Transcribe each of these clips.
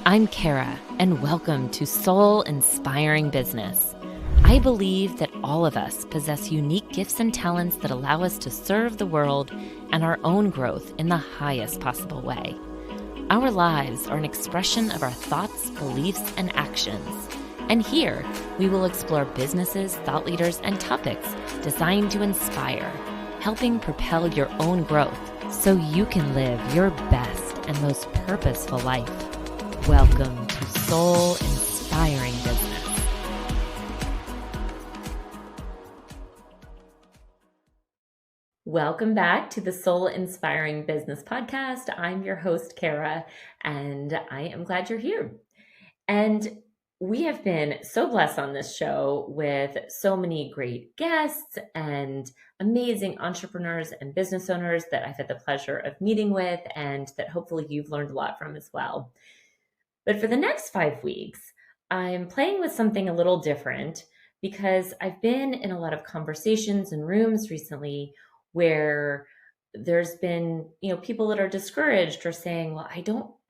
I'm Kara, and welcome to Soul Inspiring Business. I believe that all of us possess unique gifts and talents that allow us to serve the world and our own growth in the highest possible way. Our lives are an expression of our thoughts, beliefs, and actions. And here, we will explore businesses, thought leaders, and topics designed to inspire, helping propel your own growth so you can live your best and most purposeful life. Welcome to Soul Inspiring Business. Welcome back to the Soul Inspiring Business Podcast. I'm your host, Kara, and I am glad you're here. And we have been so blessed on this show with so many great guests and amazing entrepreneurs and business owners that I've had the pleasure of meeting with and that hopefully you've learned a lot from as well. But for the next 5 weeks, I'm playing with something a little different because I've been in a lot of conversations and rooms recently where there's been, people that are discouraged or saying, well,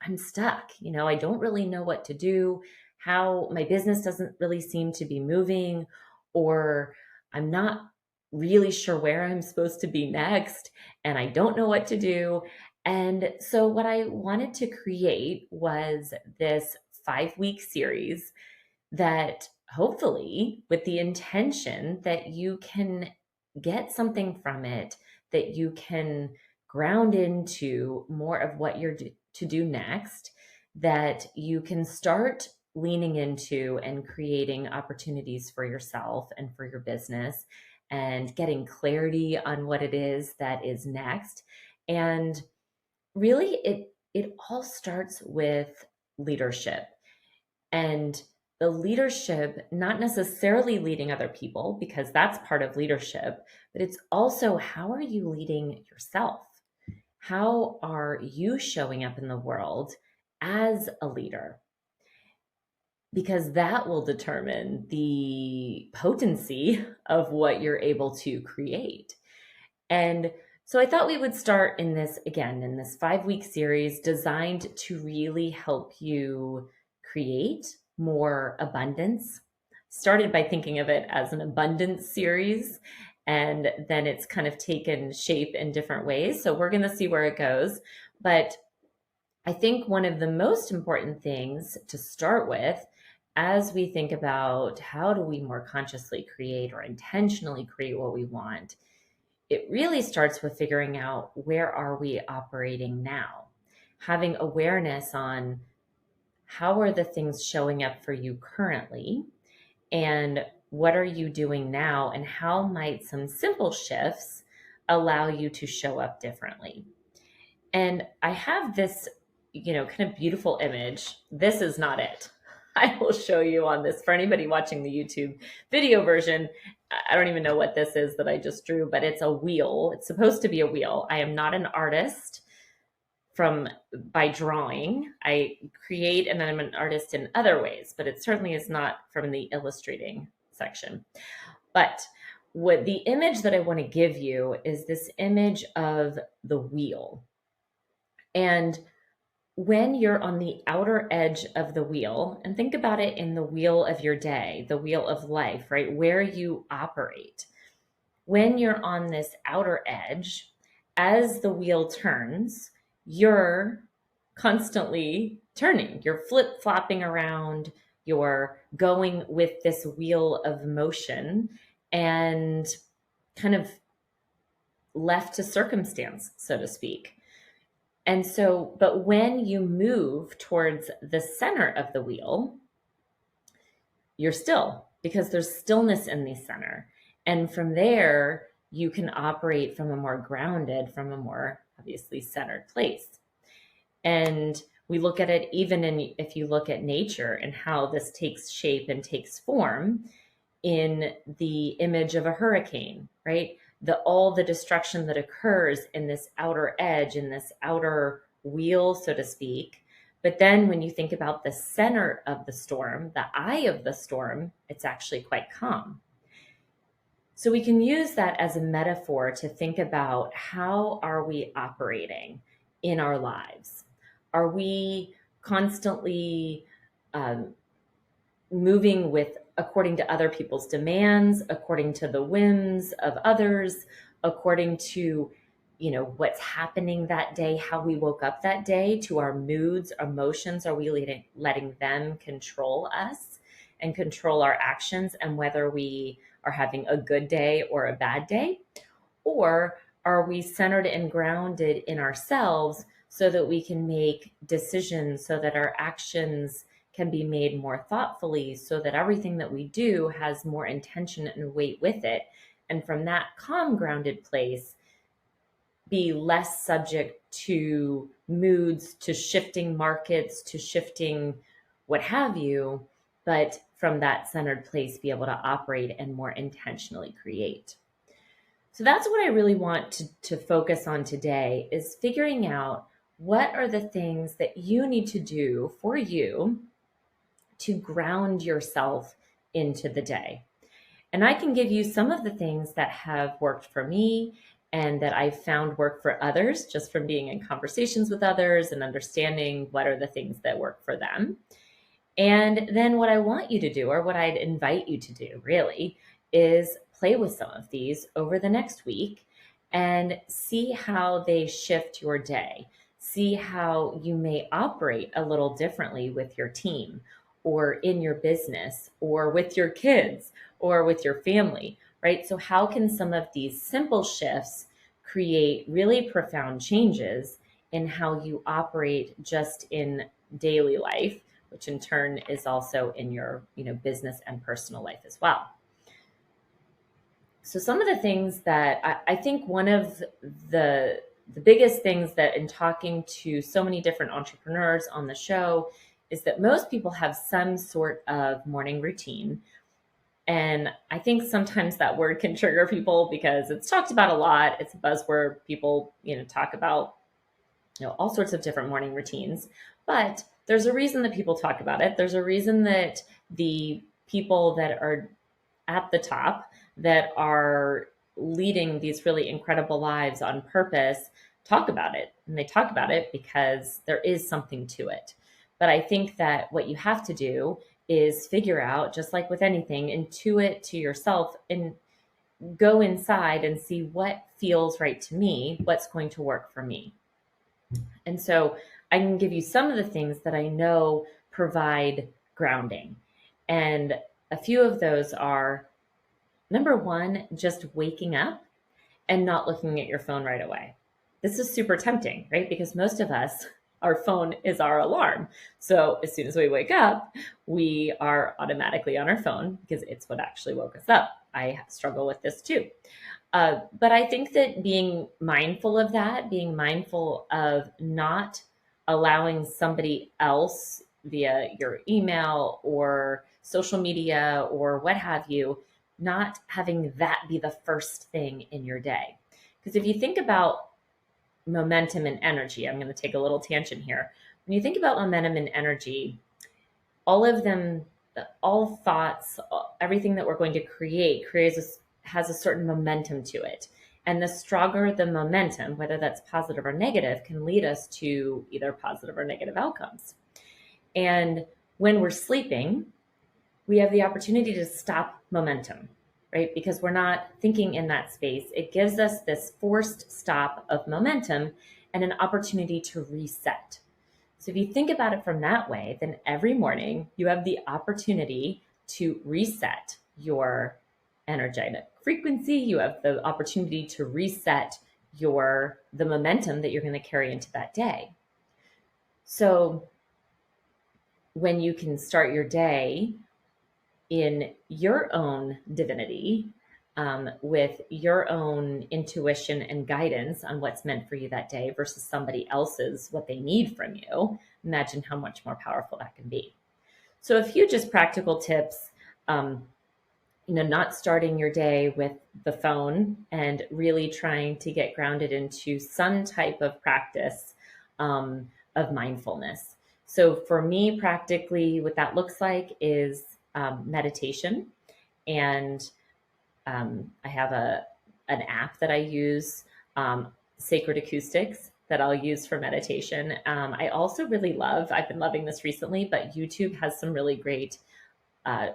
I'm stuck. I don't really know what to do, how my business doesn't really seem to be moving, or I'm not really sure where I'm supposed to be next, and I don't know what to do. And so what I wanted to create was this 5-week series that hopefully, with the intention that you can get something from it, that you can ground into more of what you're to do next, that you can start leaning into and creating opportunities for yourself and for your business and getting clarity on what it is that is next. And really, it all starts with leadership. And the leadership, not necessarily leading other people, because that's part of leadership, but it's also how are you leading yourself? How are you showing up in the world as a leader? Because that will determine the potency of what you're able to create. And so I thought we would start in this 5-week series designed to really help you create more abundance. Started by thinking of it as an abundance series, and then it's kind of taken shape in different ways. So we're going to see where it goes. But I think one of the most important things to start with as we think about how do we more consciously create or intentionally create what we want, it really starts with figuring out where are we operating now, having awareness on how are the things showing up for you currently, and what are you doing now, and how might some simple shifts allow you to show up differently. And I have this, kind of beautiful image. This is not it. I will show you on this for anybody watching the YouTube video version. I don't even know what this is that I just drew, but it's a wheel. It's supposed to be a wheel. I am not an artist by drawing. I create and I'm an artist in other ways, but it certainly is not from the illustrating section. But what the image that I want to give you is this image of the wheel. And when you're on the outer edge of the wheel, and think about it in the wheel of your day, the wheel of life, right? Where you operate. When you're on this outer edge, as the wheel turns, you're constantly turning. You're flip-flopping around. You're going with this wheel of motion and kind of left to circumstance, so to speak. And so, but when you move towards the center of the wheel, you're still, because there's stillness in the center. And from there, you can operate from a more grounded, from a more obviously centered place. And we look at it even if you look at nature and how this takes shape and takes form in the image of a hurricane, right? All the destruction that occurs in this outer edge, in this outer wheel, so to speak. But then when you think about the center of the storm, the eye of the storm, it's actually quite calm. So we can use that as a metaphor to think about how are we operating in our lives? Are we constantly um, moving with according to other people's demands, according to the whims of others, according to what's happening that day, how we woke up that day, to our moods, emotions. Are we letting them control us and control our actions, and whether we are having a good day or a bad day? Or are we centered and grounded in ourselves so that we can make decisions, so that our actions can be made more thoughtfully, so that everything that we do has more intention and weight with it? And from that calm, grounded place, be less subject to moods, to shifting markets, to shifting what have you, but from that centered place, be able to operate and more intentionally create. So that's what I really want to focus on today, is figuring out what are the things that you need to do for you to ground yourself into the day. And I can give you some of the things that have worked for me and that I've found work for others, just from being in conversations with others and understanding what are the things that work for them. And then what I want you to do, or what I'd invite you to do really, is play with some of these over the next week and see how they shift your day. See how you may operate a little differently with your team, or in your business, or with your kids, or with your family, right? So, how can some of these simple shifts create really profound changes in how you operate just in daily life, which in turn is also in your business and personal life as well? So some of the things that I think, one of the biggest things that, in talking to so many different entrepreneurs on the show, is that most people have some sort of morning routine. And I think sometimes that word can trigger people because it's talked about a lot. It's a buzzword. People talk about all sorts of different morning routines. But there's a reason that people talk about it. There's a reason that the people that are at the top, that are leading these really incredible lives on purpose, talk about it. And they talk about it because there is something to it. But I think that what you have to do is figure out, just like with anything, intuit to yourself and go inside and see what feels right to me, what's going to work for me. And so I can give you some of the things that I know provide grounding. And a few of those are: number one, just waking up and not looking at your phone right away. This is super tempting, right? Because most of us, our phone is our alarm. So as soon as we wake up, we are automatically on our phone because it's what actually woke us up. I struggle with this too. But I think that being mindful of that, being mindful of not allowing somebody else via your email or social media or what have you, not having that be the first thing in your day. Because if you think about momentum and energy, I'm going to take a little tangent here. When you think about momentum and energy, all of them, all thoughts, everything that we're going to create has a certain momentum to it. And the stronger the momentum, whether that's positive or negative, can lead us to either positive or negative outcomes. And when we're sleeping, we have the opportunity to stop momentum, right? Because we're not thinking in that space. It gives us this forced stop of momentum and an opportunity to reset. So if you think about it from that way, then every morning you have the opportunity to reset your energetic frequency. You have the opportunity to reset the momentum that you're going to carry into that day. So when you can start your day in your own divinity, with your own intuition and guidance on what's meant for you that day versus somebody else's, what they need from you, imagine how much more powerful that can be. So a few just practical tips, not starting your day with the phone and really trying to get grounded into some type of practice of mindfulness. So for me, practically, what that looks like is meditation. And I have an app that I use, Sacred Acoustics, that I'll use for meditation. I also really I've been loving this recently, but YouTube has some really great uh,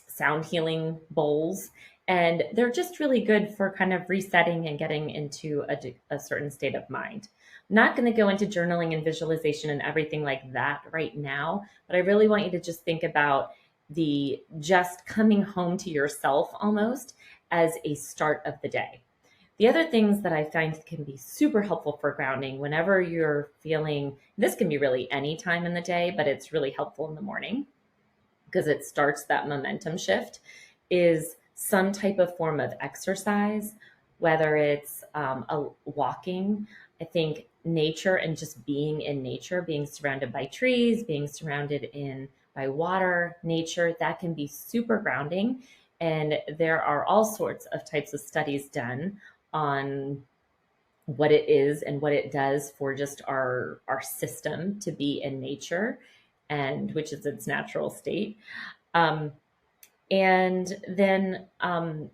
sound healing bowls. And they're just really good for kind of resetting and getting into a certain state of mind. I'm not going to go into journaling and visualization and everything like that right now, but I really want you to just think about the just coming home to yourself almost as a start of the day. The other things that I find can be super helpful for grounding whenever you're feeling, this can be really any time in the day, but it's really helpful in the morning because it starts that momentum shift, is some type of form of exercise, whether it's a walking. I think nature and just being in nature, being surrounded by trees, being surrounded by water, nature, that can be super grounding. And there are all sorts of types of studies done on what it is and what it does for just our system to be in nature, and which is its natural state. And then, on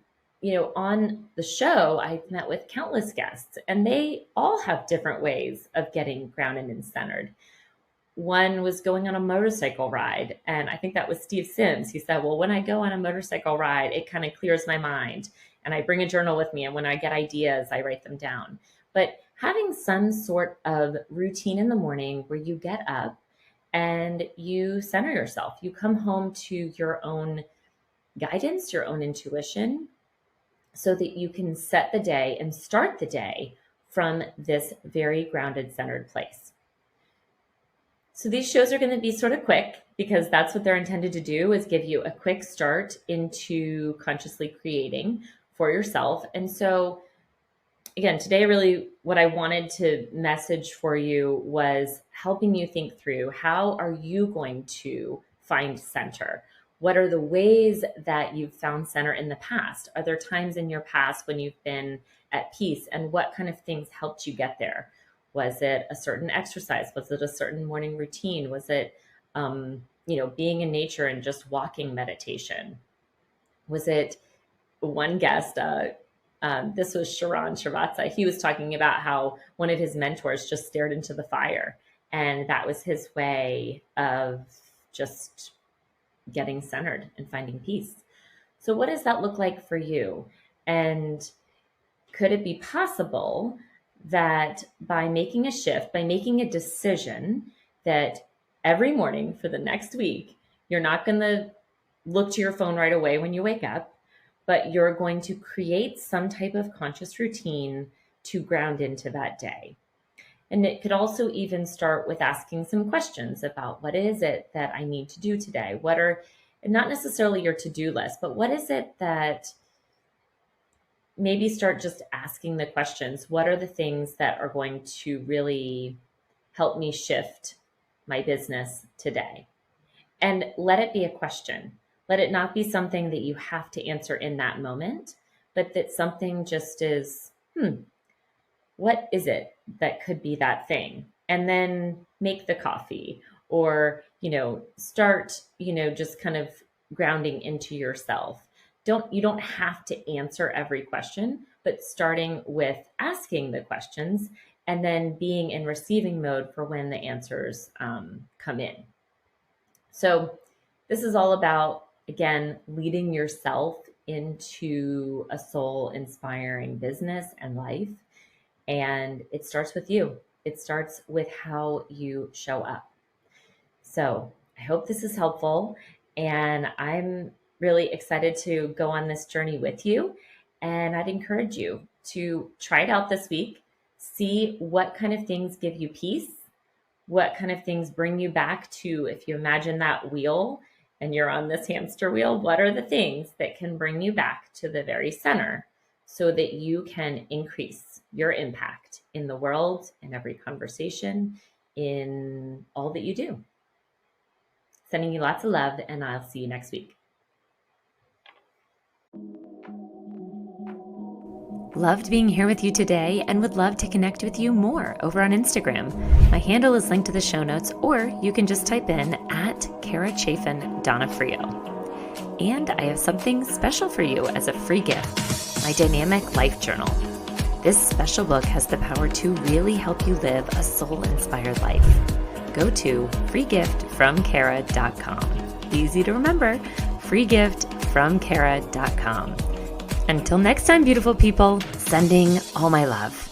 the show, I met with countless guests, and they all have different ways of getting grounded and centered. One was going on a motorcycle ride, and I think that was Steve Sims. He said, well, when I go on a motorcycle ride, it kind of clears my mind, and I bring a journal with me, and when I get ideas, I write them down. But having some sort of routine in the morning where you get up and you center yourself, you come home to your own guidance, your own intuition, so that you can set the day and start the day from this very grounded, centered place. So these shows are going to be sort of quick because that's what they're intended to do, is give you a quick start into consciously creating for yourself. And so again, today, really what I wanted to message for you was helping you think through, how are you going to find center? What are the ways that you've found center in the past? Are there times in your past when you've been at peace, and what kind of things helped you get there? Was it a certain exercise? Was it a certain morning routine? Was it, being in nature and just walking meditation? Was it one guest, this was Sharon Srivatsa. He was talking about how one of his mentors just stared into the fire, and that was his way of just getting centered and finding peace. So what does that look like for you? And could it be possible that by making a shift, by making a decision that every morning for the next week, you're not going to look to your phone right away when you wake up, but you're going to create some type of conscious routine to ground into that day? And it could also even start with asking some questions about, what is it that I need to do today? What are, not necessarily your to-do list, but what is it that, maybe start just asking the questions. What are the things that are going to really help me shift my business today? And let it be a question. Let it not be something that you have to answer in that moment, but that something just is, what is it that could be that thing? And then make the coffee, or, start, just kind of grounding into yourself. You don't have to answer every question, but starting with asking the questions and then being in receiving mode for when the answers come in. So this is all about, again, leading yourself into a soul-inspiring business and life. And it starts with you. It starts with how you show up. So I hope this is helpful, and I'm really excited to go on this journey with you. And I'd encourage you to try it out this week. See what kind of things give you peace, what kind of things bring you back to, if you imagine that wheel and you're on this hamster wheel, what are the things that can bring you back to the very center so that you can increase your impact in the world, in every conversation, in all that you do. Sending you lots of love, and I'll see you next week. Loved being here with you today, and would love to connect with you more over on Instagram. My handle is linked to the show notes, or you can just type in @Chaffin Donofrio. And I have something special for you as a free gift, my dynamic life journal. This special book has the power to really help you live a soul-inspired life. Go to freegiftfromkara.com. Easy to remember, freegiftfromkara.com. Until next time, beautiful people, sending all my love.